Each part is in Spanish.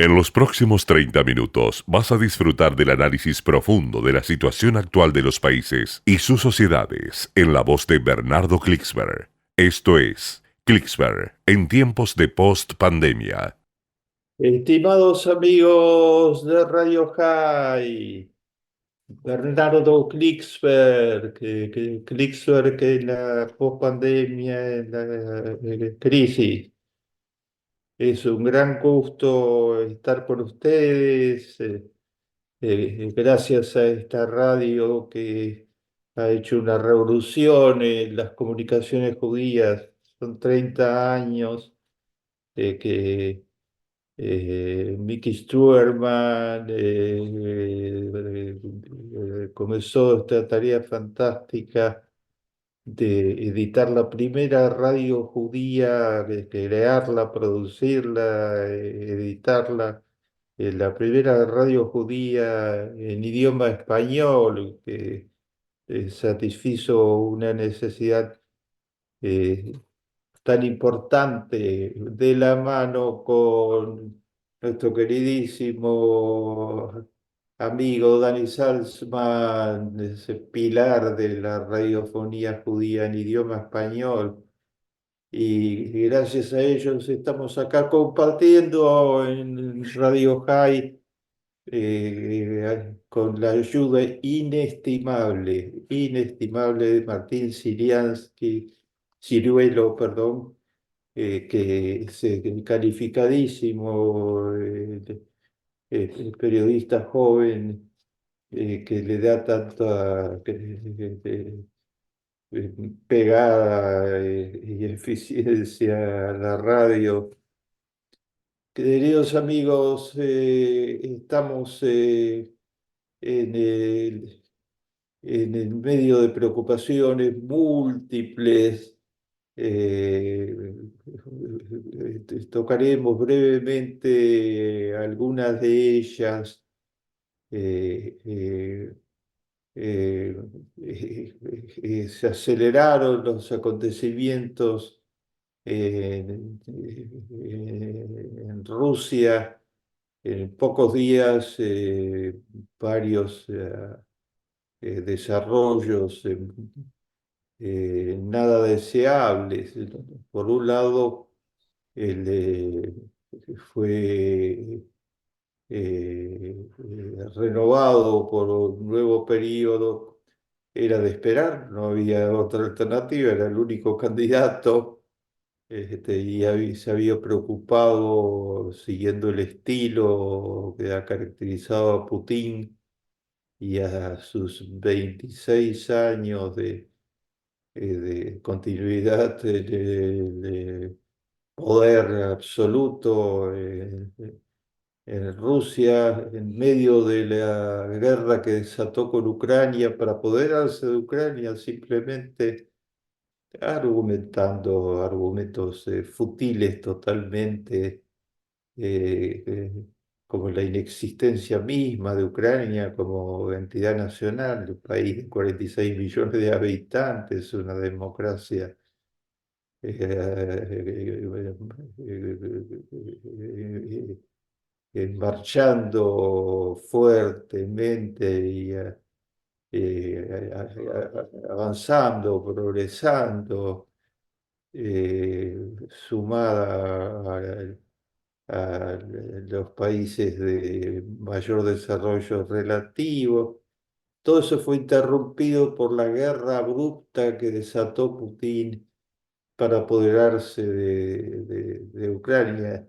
En los próximos 30 minutos vas a disfrutar del análisis profundo de la situación actual de los países y sus sociedades en la voz de Bernardo Klicksberg. Esto es Klicksberg en tiempos de post-pandemia. Estimados amigos de Radio High, Bernardo Klicksberg, Klicksberg que en la pospandemia, en la crisis. Es un gran gusto estar con ustedes, gracias a esta radio que ha hecho una revolución en las comunicaciones judías. Son 30 años que Mickey Stuerman comenzó esta tarea fantástica de editar la primera radio judía, de crearla, producirla, editarla, la primera radio judía en idioma español que satisfizo una necesidad eh, tan importante de la mano con nuestro queridísimo amigo Dani Salzman, ese pilar de la radiofonía judía en idioma español. Y gracias a ellos estamos acá compartiendo en Radio High con la ayuda inestimable de Martín Ciruelo, perdón, que es calificadísimo, periodista joven, que le da tanta pegada y eficiencia a la radio. Queridos amigos, estamos en el medio de preocupaciones múltiples. Tocaremos brevemente algunas de ellas. eh, eh, eh, Se aceleraron los acontecimientos en Rusia. En pocos días, varios desarrollos nada deseables. Por un lado, el, fue renovado por un nuevo periodo. Era de esperar, no había otra alternativa, era el único candidato. Se había preocupado siguiendo el estilo que ha caracterizado a Putin y a sus 26 años de continuidad de poder absoluto en Rusia, en medio de la guerra que desató con Ucrania, para apoderarse de Ucrania, simplemente argumentando argumentos futiles totalmente, eh, eh, como la inexistencia misma de Ucrania como entidad nacional, un país de 46 millones de habitantes, una democracia marchando fuertemente y avanzando, progresando, sumada a los países de mayor desarrollo relativo. Todo eso fue interrumpido por la guerra abrupta que desató Putin para apoderarse de Ucrania.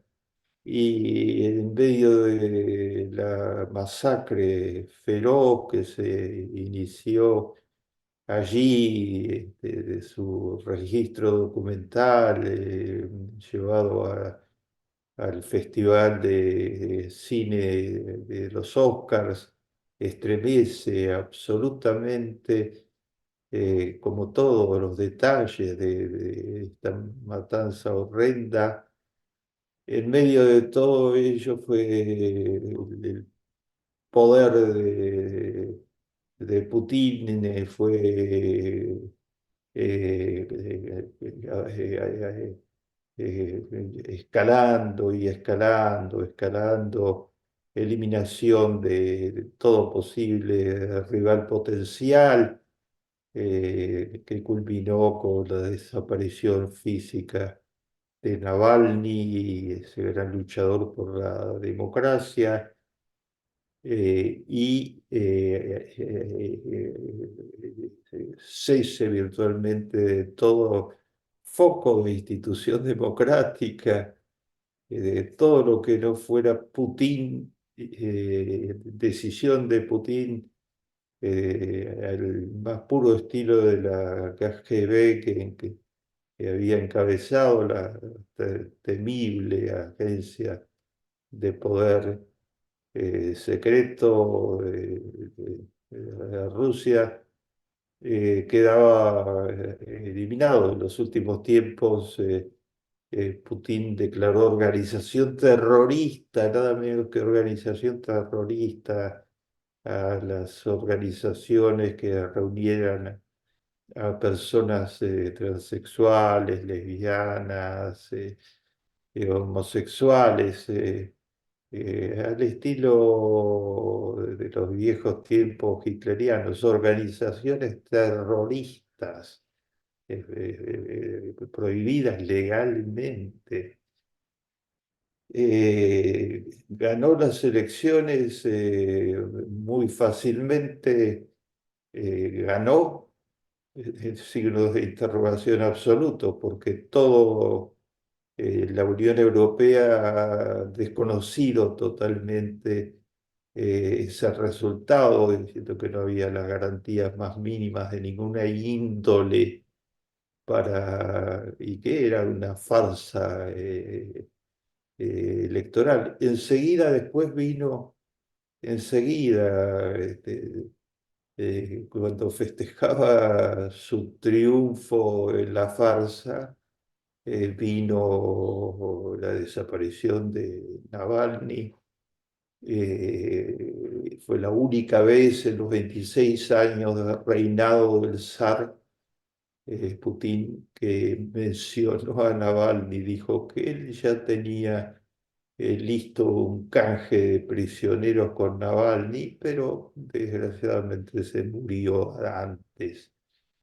Y en medio de la masacre feroz que se inició allí, de su registro documental, llevado al Festival de Cine de los Oscars, estremece absolutamente, como todos los detalles de esta matanza horrenda. En medio de todo ello fue el poder de Putin, fue escalando y escalando, escalando, eliminación de todo posible rival potencial, que culminó con la desaparición física de Navalny, ese gran luchador por la democracia, y cese virtualmente de todo foco de institución democrática, de todo lo que no fuera Putin, decisión de Putin, al más puro estilo de la KGB que había encabezado la temible agencia de poder secreto de Rusia, quedaba eliminado. En los últimos tiempos, Putin declaró organización terrorista, nada menos que organización terrorista, a las organizaciones que reunieran a personas transexuales, lesbianas, homosexuales, al estilo de los viejos tiempos hitlerianos, organizaciones terroristas prohibidas legalmente. Ganó las elecciones muy fácilmente, ganó, signos de interrogación absoluto, porque todo la Unión Europea ha desconocido totalmente ese resultado, diciendo que no había las garantías más mínimas de ninguna índole y que era una farsa electoral. Enseguida después vino, enseguida, cuando festejaba su triunfo en la farsa, vino la desaparición de Navalny. Fue la única vez en los 26 años de reinado del zar Putin que mencionó a Navalny. Dijo que él ya tenía listo un canje de prisioneros con Navalny, pero desgraciadamente se murió antes.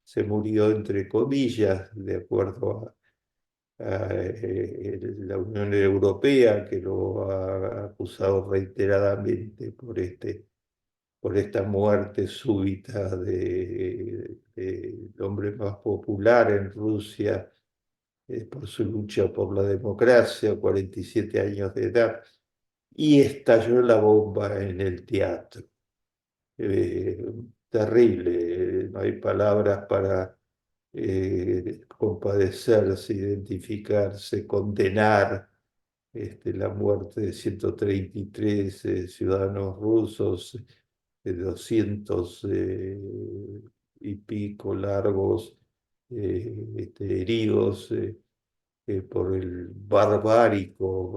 Se murió entre comillas, de acuerdo la Unión Europea, que lo ha acusado reiteradamente por esta muerte súbita del hombre más popular en Rusia, por su lucha por la democracia, 47 años de edad, y estalló la bomba en el teatro. Eh, Terrible, no hay palabras para compadecerse, identificarse, condenar la muerte de 133 ciudadanos rusos, de 200 y pico largos heridos por el barbárico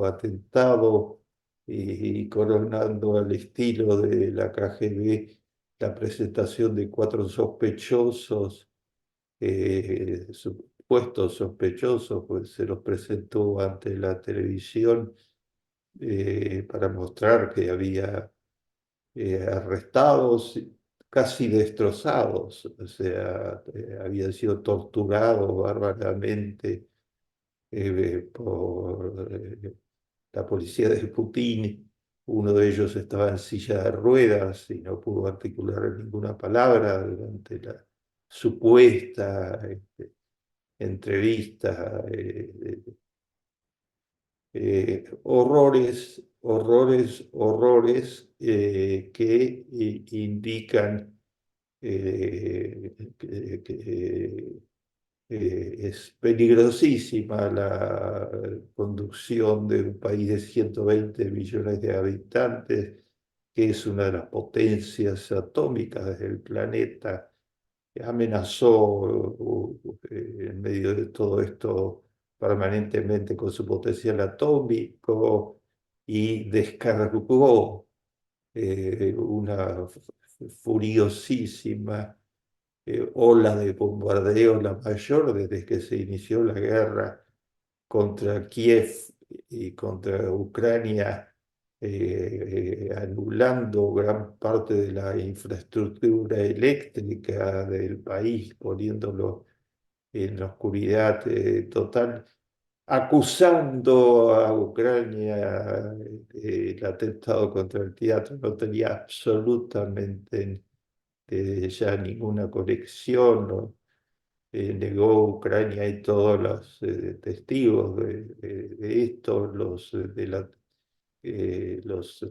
atentado, y coronando al estilo de la KGB la presentación de cuatro sospechosos, supuestos sospechosos, pues se los presentó ante la televisión para mostrar que había arrestados, casi destrozados, o sea, habían sido torturados bárbaramente por la policía de Putin. Uno de ellos estaba en silla de ruedas y no pudo articular ninguna palabra durante la supuesta entrevista. Horrores, horrores, horrores que indican es peligrosísima la conducción de un país de 120 millones de habitantes, que es una de las potencias atómicas del planeta. Amenazó en medio de todo esto permanentemente con su potencial atómico y descargó una furiosísima ola de bombardeo, la mayor desde que se inició la guerra contra Kiev y contra Ucrania, anulando gran parte de la infraestructura eléctrica del país, poniéndolo en la oscuridad total, acusando a Ucrania el atentado contra el teatro. No tenía absolutamente ya ninguna conexión. ¿No? Negó Ucrania y todos los testigos de esto, los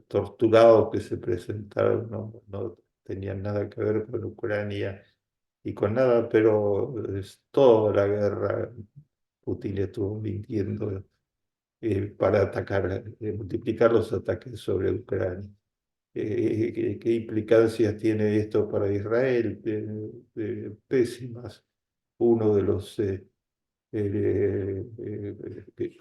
torturados que se presentaron, no tenían nada que ver con Ucrania y con nada, pero es toda la guerra. Putin estuvo mintiendo para atacar, multiplicar los ataques sobre Ucrania. ¿Qué implicancias tiene esto para Israel? Pésimas. Uno de los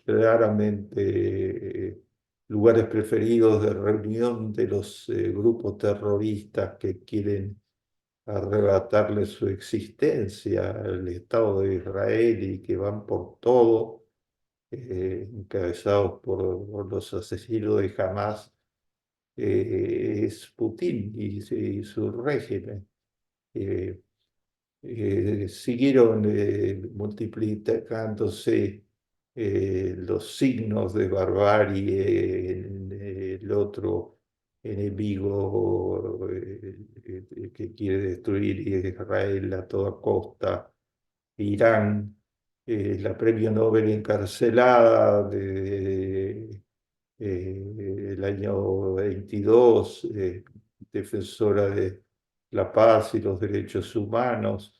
claramente lugares preferidos de reunión de los grupos terroristas que quieren arrebatarle su existencia al Estado de Israel y que van por todo, encabezados por los asesinos de Hamas, es Putin y su régimen. Eh, Siguieron multiplicándose los signos de barbarie en el otro enemigo que quiere destruir Israel a toda costa, Irán, la premio Nobel encarcelada el año 22, defensora de la paz y los derechos humanos,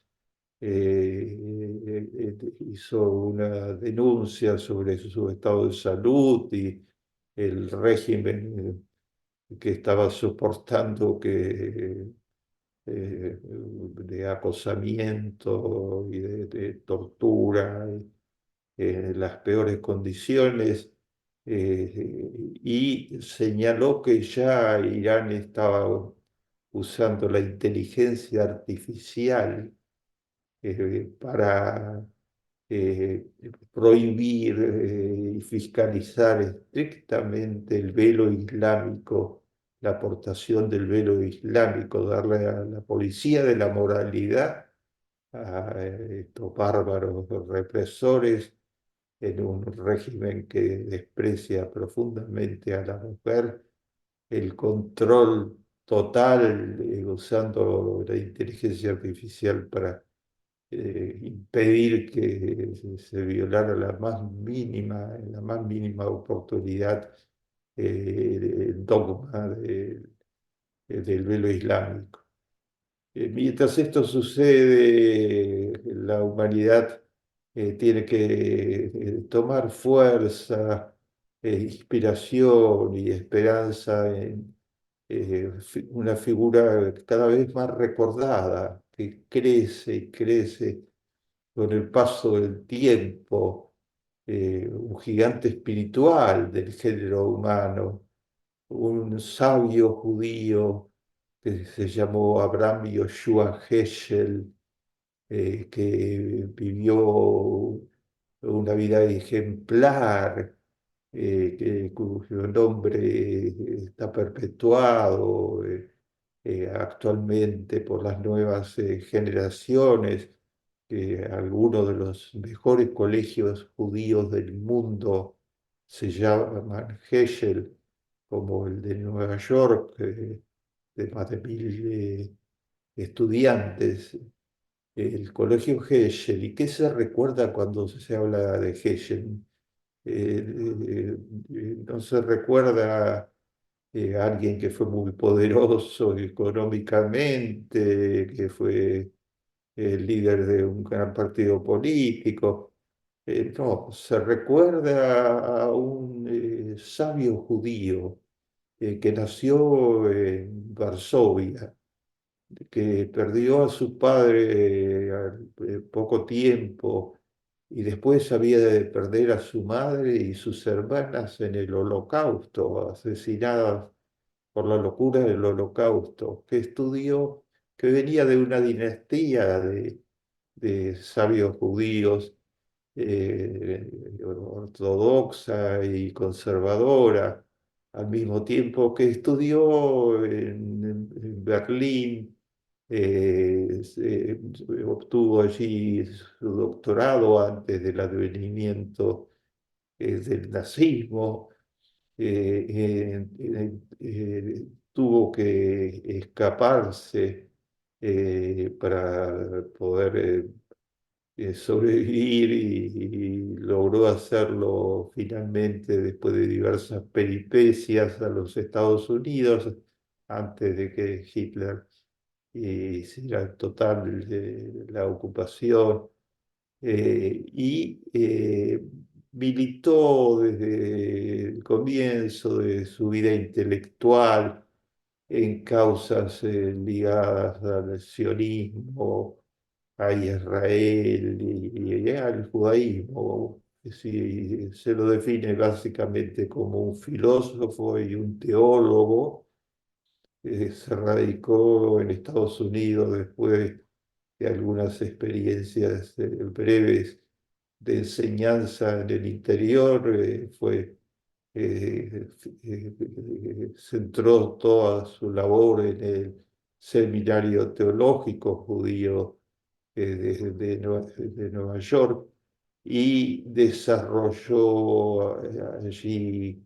hizo una denuncia sobre su estado de salud y el régimen que estaba soportando de acosamiento y de tortura, las peores condiciones, y señaló que ya Irán estaba usando la inteligencia artificial para eh, prohibir y fiscalizar estrictamente el velo islámico, la aportación del velo islámico, darle a la policía de la moralidad, a estos bárbaros represores en un régimen que desprecia profundamente a la mujer, el control total, usando la inteligencia artificial para impedir que se violara la más mínima oportunidad, el dogma del velo islámico. Mientras esto sucede, la humanidad tiene que tomar fuerza, inspiración y esperanza en una figura cada vez más recordada, que crece y crece con el paso del tiempo, un gigante espiritual del género humano, un sabio judío que se llamó Abraham Yoshua Heschel, que vivió una vida ejemplar, cuyo nombre está perpetuado actualmente por las nuevas generaciones, que algunos de los mejores colegios judíos del mundo se llaman Heschel, como el de Nueva York, de más de 1000 estudiantes, el colegio Heschel. ¿Y qué se recuerda cuando se habla de Heschel? No se recuerda a alguien que fue muy poderoso económicamente, que fue el líder de un gran partido político. No, se recuerda a un sabio judío que nació en Varsovia, que perdió a su padre al poco tiempo y después había de perder a su madre y sus hermanas en el Holocausto, asesinadas por la locura del Holocausto, que estudió, que venía de una dinastía de sabios judíos eh, ortodoxa y conservadora, al mismo tiempo que estudió en Berlín, obtuvo allí su doctorado antes del advenimiento del nazismo. Tuvo que escaparse para poder sobrevivir y logró hacerlo finalmente después de diversas peripecias a los Estados Unidos antes de que Hitler hiciera total la ocupación. Y militó desde el comienzo de su vida intelectual en causas ligadas al sionismo, a Israel y al judaísmo. Sí, se lo define básicamente como un filósofo y un teólogo. Se radicó en Estados Unidos después de algunas experiencias breves de enseñanza en el interior. Centró toda su labor en el seminario teológico judío de Nueva York y desarrolló allí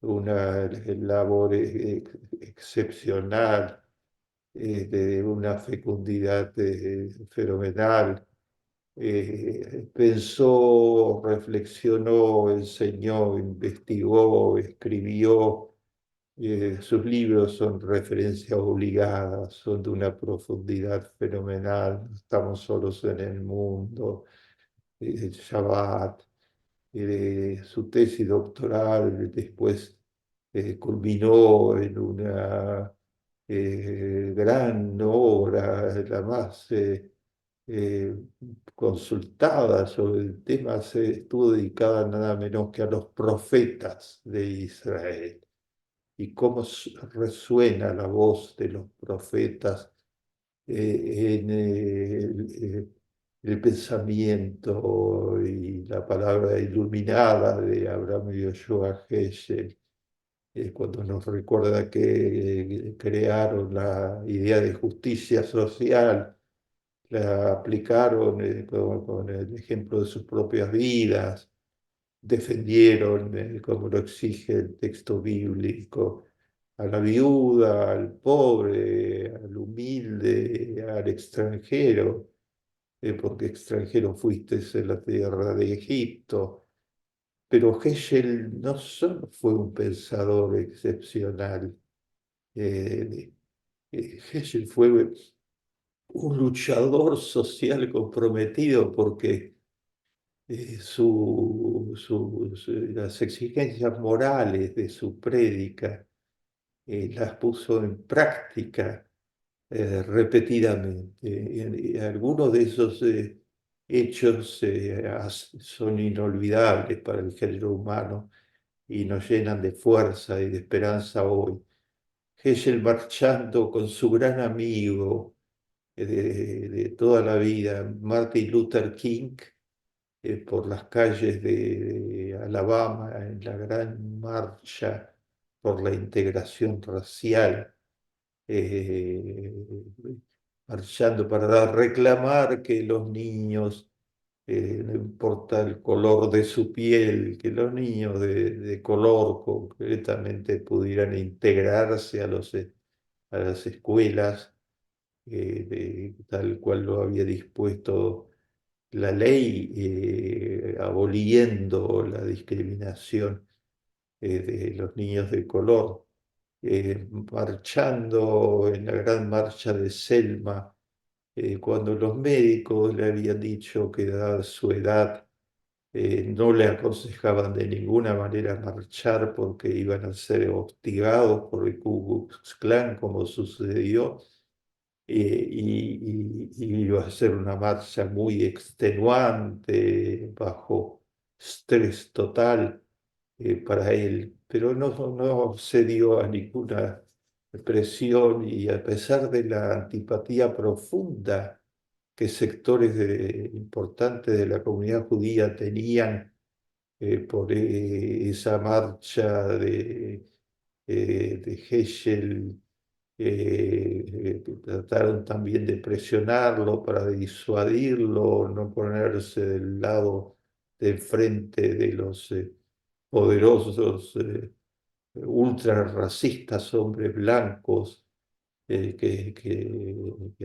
una labor excepcional, de una fecundidad fenomenal. Pensó, reflexionó, enseñó, investigó, escribió. Sus libros son referencias obligadas, son de una profundidad fenomenal. No estamos solos en el mundo. Shabbat. Su tesis doctoral después culminó en una gran obra, la más eh, consultada sobre el tema. Estuvo dedicada nada menos que a los profetas de Israel y cómo resuena la voz de los profetas en el pensamiento y la palabra iluminada de Abraham Yoshua Heschel, cuando nos recuerda que crearon la idea de justicia social, la aplicaron con el ejemplo de sus propias vidas, defendieron, como lo exige el texto bíblico, a la viuda, al pobre, al humilde, al extranjero, porque extranjero fuiste en la tierra de Egipto. Pero Heschel no solo fue un pensador excepcional, Heschel fue un luchador social comprometido porque las exigencias morales de su prédica las puso en práctica repetidamente. Y algunos de esos hechos son inolvidables para el género humano y nos llenan de fuerza y de esperanza hoy. Heschel marchando con su gran amigo de toda la vida, Martin Luther King, por las calles de Alabama en la gran marcha por la integración racial, eh, marchando para reclamar que los niños, no importa el color de su piel, que los niños de color concretamente pudieran integrarse a las escuelas, tal cual lo había dispuesto la ley, aboliendo la discriminación de los niños de color, marchando en la gran marcha de Selma, cuando los médicos le habían dicho que dada su edad no le aconsejaban de ninguna manera marchar porque iban a ser hostigados por el Ku Klux Klan, como sucedió. Y iba a ser una marcha muy extenuante, bajo estrés total para él, pero no cedió a ninguna presión y a pesar de la antipatía profunda qué sectores importantes de la comunidad judía tenían por esa marcha de Heschel. Que trataron también de presionarlo para disuadirlo, no ponerse del lado de frente de los poderosos ultra racistas hombres blancos que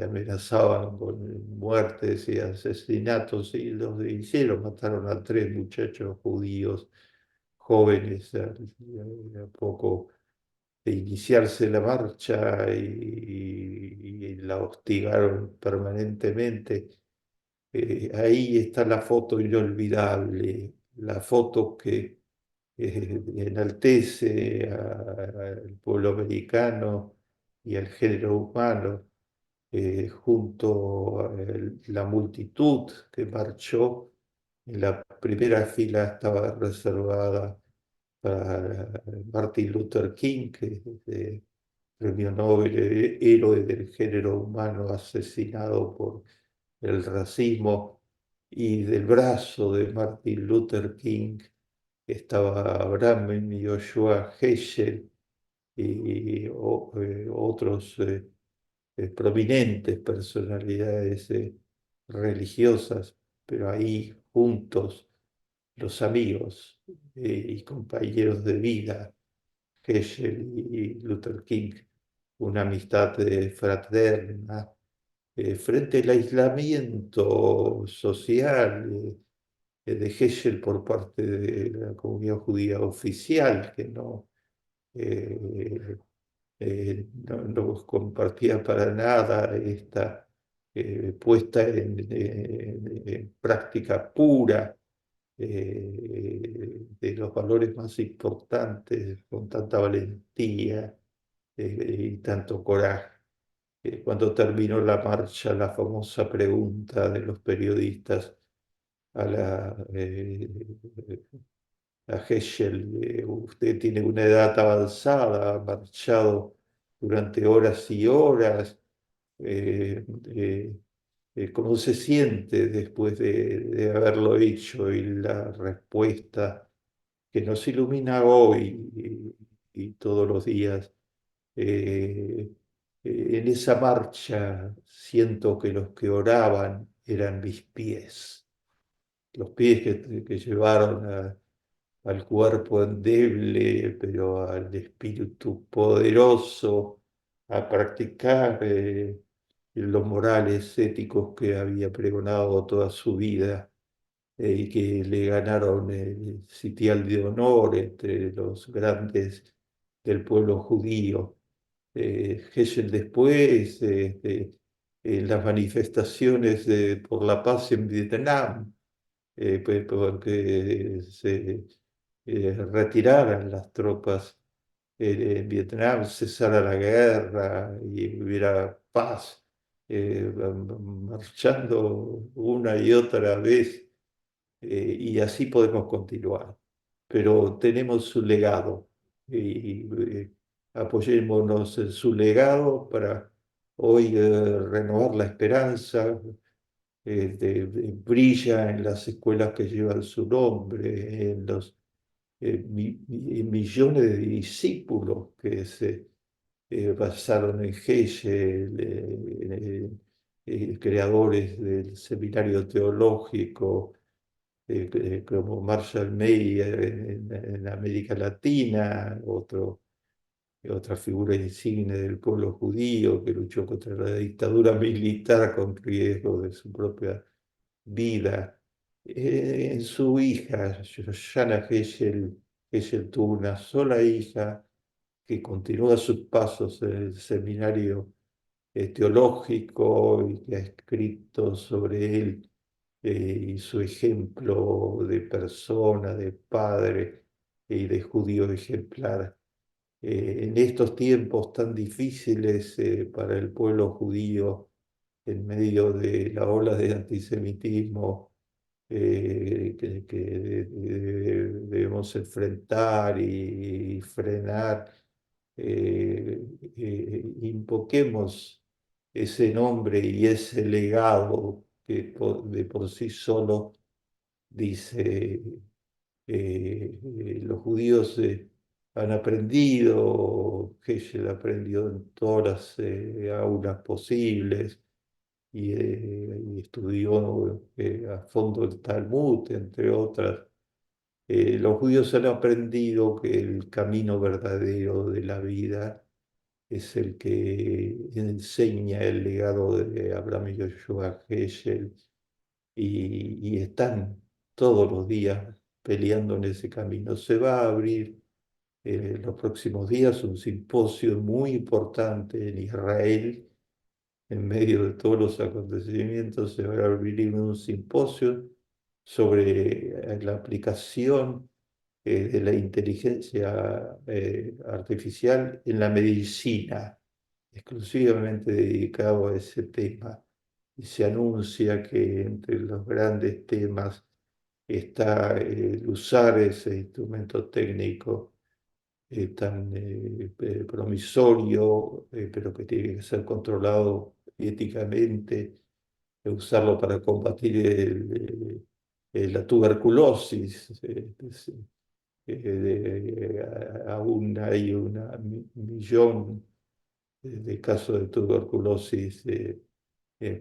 amenazaban con muertes y asesinatos, y los hicieron, mataron a tres muchachos judíos jóvenes a poco de iniciarse la marcha, y la hostigaron permanentemente. Ahí está la foto inolvidable, la foto que enaltece al pueblo americano y al género humano, junto a la multitud que marchó. En la primera fila estaba reservada para Martin Luther King, que es premio Nobel, héroe del género humano asesinado por el racismo. Y del brazo de Martin Luther King estaba Abraham y Joshua Heschel y otros prominentes personalidades religiosas, pero ahí juntos los amigos y compañeros de vida, Heschel y Luther King, una amistad fraterna frente al aislamiento social de Heschel por parte de la comunidad judía oficial, que eh, no compartía para nada esta puesta en práctica pura de los valores más importantes, con tanta valentía y tanto coraje. Cuando terminó la marcha, la famosa pregunta de los periodistas a a Heschel: usted tiene una edad avanzada, ha marchado durante horas y horas, eh, eh, ¿cómo se siente después de haberlo hecho? Y la respuesta que nos ilumina hoy y todos los días: eh, en esa marcha siento que los que oraban eran mis pies, los pies que llevaron al cuerpo endeble, pero al espíritu poderoso, a practicar los morales éticos que había pregonado toda su vida, y que le ganaron el sitial de honor entre los grandes del pueblo judío. Heschel después, en las manifestaciones por la paz en Vietnam, porque se retiraran las tropas en Vietnam, cesara la guerra y hubiera paz, marchando una y otra vez, y así podemos continuar. Pero tenemos su legado y apoyémonos en su legado para hoy renovar la esperanza. Brilla en las escuelas que llevan su nombre, en los millones de discípulos que se basaron en Hegel, creadores del seminario teológico, como Marshall Mayer en América Latina, otra figura insigne del pueblo judío que luchó contra la dictadura militar con riesgo de su propia vida. En su hija, Johanna Heschel, Heschel tuvo una sola hija que continúa sus pasos en el seminario teológico, y que ha escrito sobre él y su ejemplo de persona, de padre y de judío ejemplar. En estos tiempos tan difíciles para el pueblo judío, en medio de la ola de antisemitismo que debemos enfrentar y frenar, invoquemos ese nombre y ese legado que de por sí solo dice, los judíos han aprendido, Heschel aprendió en todas las aulas posibles y estudió a fondo el Talmud, entre otras. Los judíos han aprendido que el camino verdadero de la vida es el que enseña el legado de Abraham y Joshua Heschel y están todos los días peleando en ese camino. Se va a abrir en los próximos días un simposio muy importante en Israel, en medio de todos los acontecimientos, se va a abrir un simposio sobre la aplicación de la inteligencia artificial en la medicina, exclusivamente dedicado a ese tema. Y se anuncia que entre los grandes temas está el usar ese instrumento técnico tan promisorio, pero que tiene que ser controlado éticamente, usarlo para combatir la tuberculosis. Aún hay un millón de casos de tuberculosis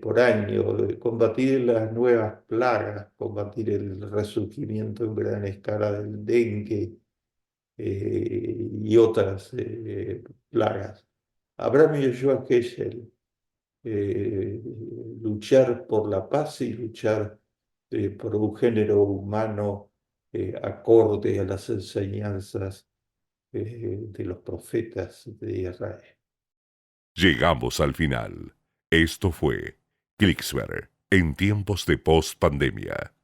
por año, combatir las nuevas plagas, combatir el resurgimiento en gran escala del dengue y otras plagas. Abraham y Joshua Heschel, eh, luchar por la paz y luchar por un género humano acorde a las enseñanzas de los profetas de Israel. Llegamos al final. Esto fue Clicksberg en tiempos de post-pandemia.